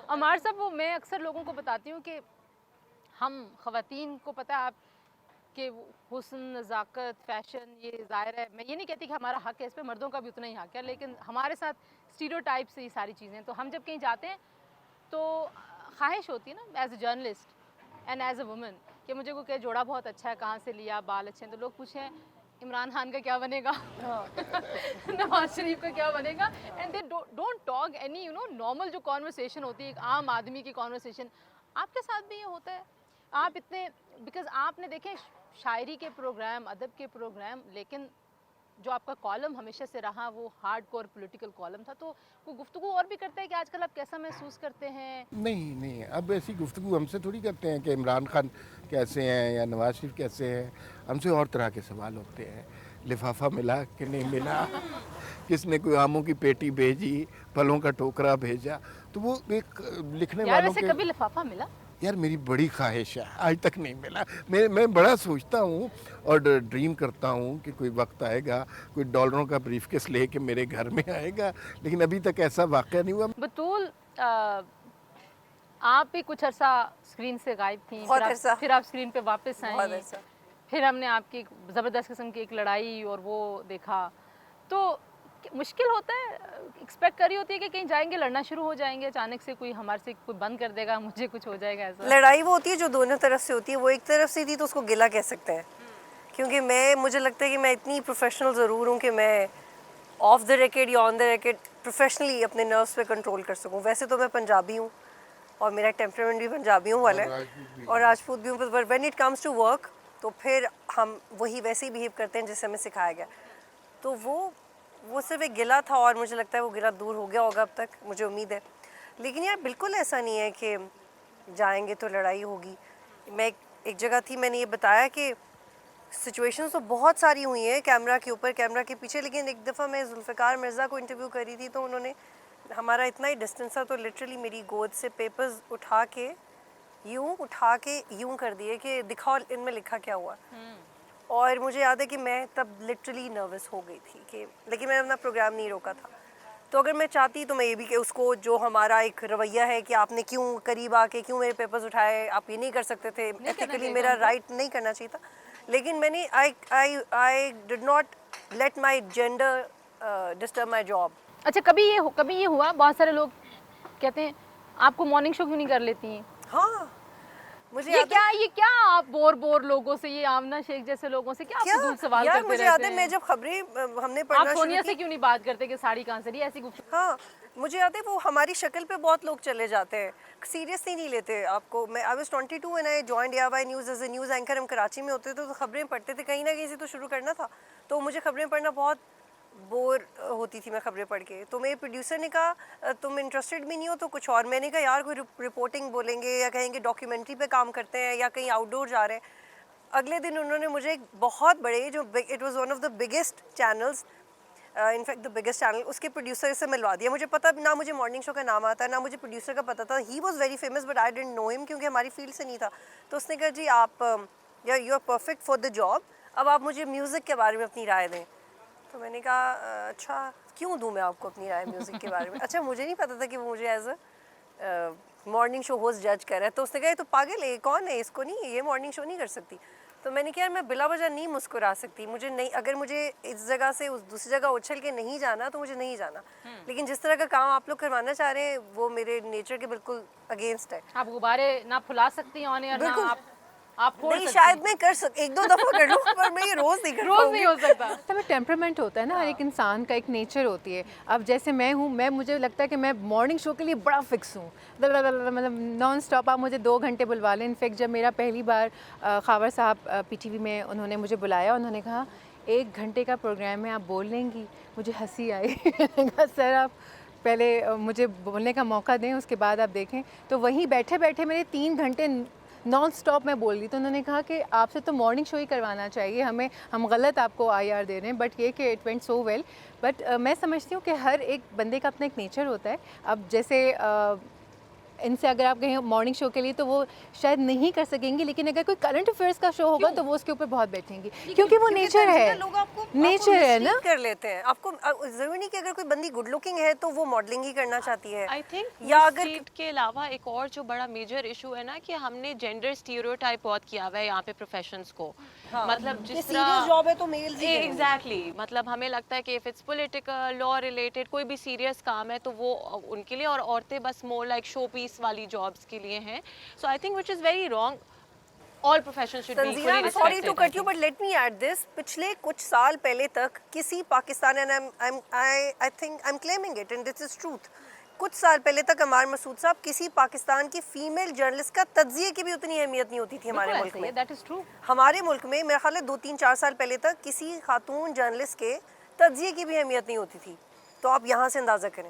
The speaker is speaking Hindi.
अमार साहब, वो मैं अक्सर लोगों को बताती हूँ कि हम ख़वातीन को पता है आप कि हुस्न, नज़ाकत, फ़ैशन, ये ज़ाहिर है, मैं ये नहीं कहती कि हमारा हक़ है इस पे, मर्दों का भी उतना ही हक़ है, लेकिन हमारे साथ स्टीरियोटाइप से ये सारी चीज़ें, तो हम जब कहीं जाते हैं तो ख्वाहिश होती है ना as a journalist and as a woman कि मुझे कोई कहे जोड़ा बहुत अच्छा है, कहाँ से लिया, बाल अच्छे हैं, तो लोग पूछें इमरान खान का क्या बनेगा नवाज शरीफ का क्या बनेगा, and they don't talk any normal जो कॉन्वर्सेशन होती है एक आम आदमी की कॉन्वर्सेशन, आपके साथ भी ये होता है? आप इतने बिकॉज आपने देखे शायरी के प्रोग्राम, अदब के प्रोग्राम, लेकिन जो आपका कॉलम हमेशा से रहा वो हार्ड कोर पोलिटिकल कॉलम था, तो वो गुफ्तगू और भी करता है कि आजकल आप कैसा महसूस करते हैं? नहीं नहीं, अब ऐसी गुफ्तगू हमसे थोड़ी करते हैं कि इमरान खान कैसे हैं या नवाज शरीफ कैसे हैं। हमसे और तरह के सवाल होते हैं, लिफाफा मिला कि नहीं मिला, किसने कोई आमों की पेटी भेजी, फलों का टोकरा भेजा। तो वो एक लिखने यार वालों वैसे के, कभी लिफाफा मिला? यार मेरी बड़ी ख्वाहिश है, आज तक नहीं मिला। मैं बड़ा सोचता हूँ और ड्रीम करता हूँ कि कोई वक्त आएगा, कोई डॉलरों का ब्रीफकेस लेके मेरे घर में आएगा, लेकिन अभी तक ऐसा वाक़या नहीं हुआ। बतूल, आप भी कुछ अरसा स्क्रीन से गायब थी, बहुत अरसा। फिर आप स्क्रीन पे वापस बहुत आई, अरसा। फिर हमने आपकी एक ज़बरदस्त किस्म की एक लड़ाई और वो देखा, तो मुश्किल होता है, एक्सपेक्ट करी होती है कि कहीं जाएंगे लड़ना शुरू हो जाएंगे, अचानक से कोई हमारे से कोई बंद कर देगा, मुझे कुछ हो जाएगा ऐसा? लड़ाई वो होती है जो दोनों तरफ से होती है, वो एक तरफ से थी तो उसको गिला कह सकते हैं, क्योंकि मुझे लगता है कि मैं इतनी प्रोफेशनल ज़रूर हूँ कि मैं ऑफ द रिकॉर्ड या ऑन द रिकॉर्ड प्रोफेशनली अपने नर्व्स पे कंट्रोल कर सकूँ। वैसे तो मैं पंजाबी हूँ और मेरा टेम्परामेंट भी पंजाबियों वाला है और राजपूत भी हूँ, पर when it comes to work तो फिर हम वही वैसे ही बिहेव करते हैं जैसे हमें सिखाया गया। तो वो सिर्फ एक गिला था और मुझे लगता है वो गिला दूर हो गया होगा अब तक, मुझे उम्मीद है। लेकिन यार बिल्कुल ऐसा नहीं है कि जाएंगे तो लड़ाई होगी। मैं एक जगह थी, मैंने ये बताया कि सिचुएशंस तो बहुत सारी हुई हैं कैमरा के ऊपर, कैमरा के पीछे, लेकिन एक दफ़ा मैं जुल्फ़िकार मिर्ज़ा को इंटरव्यू करी थी तो उन्होंने, हमारा इतना ही डिस्टेंस था, तो लिटरली मेरी गोद से पेपर्स उठा के यूं कर दिए कि दिखाओ इनमें लिखा क्या हुआ। और मुझे याद है कि मैं तब लिटरली नर्वस हो गई थी कि, लेकिन मैंने अपना प्रोग्राम नहीं रोका था। तो अगर मैं चाहती तो मैं ये भी कि उसको, जो हमारा एक रवैया है कि आपने क्यों करीब आके क्यों मेरे पेपर्स उठाए, आप ये नहीं कर सकते थे, एथिकली मेरा राइट नहीं करना चाहिए था, लेकिन मैंने I did not let my gender disturb my job. अच्छा, कभी ये हुआ, बहुत सारे लोग कहते हैं आपको मॉर्निंग शो क्यों नहीं कर लेती हैं? हाँ, मुझे ये क्या आप बोर लोगों से, ये आमना शेख जैसे लोगों से क्या फजूल सवाल यार करते मुझे याद रहते है, हैं? मैं जब खबरें हमने आप पढ़ना सोनिया शुरू से की, क्यों नहीं बात करते कि साड़ी कहाँ से ली, ऐसी गुफ्तगू? हाँ मुझे याद है वो हमारी शक्ल पे बहुत लोग चले जाते हैं, सीरियसली नहीं लेते आपको। मैं I was 22 when I joined याबाई news as a news anchor. हम कराची में होते थे तो खबरें पढ़ते थे, कहीं ना कहीं से तो शुरू करना था, तो मुझे खबरें पढ़ना बहुत बोर होती थी मैं खबरें पढ़ के। तो मेरे प्रोड्यूसर ने कहा तुम इंटरेस्टेड भी नहीं हो तो कुछ और। मैंने कहा यार कोई रिपोर्टिंग बोलेंगे या कहेंगे डॉक्यूमेंट्री पे काम करते हैं या कहीं आउटडोर जा रहे हैं। अगले दिन उन्होंने मुझे एक बहुत बड़े, जो it was one of the biggest channels, in fact the biggest channel, उसके प्रोड्यूसर से मिलवा दिया। मुझे पता ना, मुझे मॉर्निंग शो का नाम आता है ना मुझे प्रोड्यूसर का पता था। He was very famous but I didn't know him क्योंकि हमारी फील्ड से नहीं था। तो उसने कहा जी आप you are perfect for the job, अब आप मुझे म्यूज़िक के बारे में अपनी राय दें। तो मैंने कहा अच्छा क्यों दूँ मैं आपको अपनी राय म्यूज़िक के बारे में? अच्छा, मुझे नहीं पता था कि वो मुझे as a morning show host जज कर रहा है। तो उसने कहा तो पागल है, कौन है, इसको नहीं, ये मॉर्निंग शो नहीं कर सकती। तो मैंने कहा मैं बिला वजह नहीं मुस्कुरा सकती, मुझे नहीं, अगर मुझे इस जगह से उस दूसरी जगह उछल के नहीं जाना तो मुझे नहीं जाना। लेकिन जिस तरह का काम आप लोग करवाना चाह रहे हैं वो मेरे नेचर के बिल्कुल अगेंस्ट है। आप गुब्बारे ना फुला सकती हैं ऑन एयर, ना बिल्कुल आप फोड़ नहीं, सकती शायद मैं एक दो दफ़ा कर लूँ पर मैं ये रोज़ नहीं कर रोज पाऊंगी। नहीं हो सकता। तभी टेम्परामेंट होता है ना, हर एक इंसान का एक नेचर होती है। अब जैसे मैं हूँ, मुझे लगता है कि मैं मॉर्निंग शो के लिए बड़ा फिक्स हूँ, मतलब नॉन स्टॉप आप मुझे 2 घंटे बुलवा लें। इनफैक्ट जब मेरा पहली बार खावर साहब पीटीवी में उन्होंने मुझे बुलाया, उन्होंने कहा 1 घंटे का प्रोग्राम है, आप बोल लेंगी? मुझे हंसी आई। मैंने कहा सर आप पहले मुझे बोलने का मौका दें, उसके बाद आप देखें। तो वहीं बैठे बैठे मेरे 3 घंटे नॉन स्टॉप मैं बोल रही। तो उन्होंने कहा कि आपसे तो मॉर्निंग शो ही करवाना चाहिए, हम गलत आपको आईआर दे रहे हैं। बट ये कि it went so well. But मैं समझती हूँ कि हर एक बंदे का अपना एक नेचर होता है। अब जैसे इनसे अगर आप कहें मॉर्निंग शो के लिए तो वो शायद नहीं कर सकेंगी, लेकिन अगर कोई करंट अफेयर्स का शो होगा तो वो उसके ऊपर बहुत बैठेंगी, क्योंकि वो नेचर है, लोग आपको नेचर है ना। कर लेते हैं आपको, जरूरी नहीं कि अगर कोई बंदी गुड लुकिंग है तो वो मॉडलिंग ही करना चाहती है। आई थिंक या अगर सीट के अलावा एक और जो बड़ा मेजर इशू है ना कि हमने जेंडर स्टीरियोटाइप बहुत किया हुआ है यहाँ पे प्रोफेशंस को। मतलब जिस तरह जॉब है तो मेल एग्जैक्टली मतलब हमें लगता है कि if it's political law related कोई भी सीरियस काम है तो वो उनके लिए, और औरतें बस मोर लाइक शो पीस वाली जॉब्स के लिए हैं। So I think which is very wrong. All professions should be equally respected. Sorry to cut you but let me add this, पिछले कुछ साल पहले तक किसी Pakistan, and I think I am claiming it and this is truth, कुछ साल पहले तक अमार मसूद साहब किसी पाकिस्तान की फीमेल जर्नलिस्ट का तज्जिए की भी उतनी अहमियत नहीं होती थी हमारे मुल्क में। That is true. हमारे मुल्क में मेरा ख्याल है 2-3-4 साल पहले तक किसी खातून जर्नलिस्ट के तज्जिए की भी अहमियत नहीं होती थी। तो आप यहाँ से अंदाज़ा करें।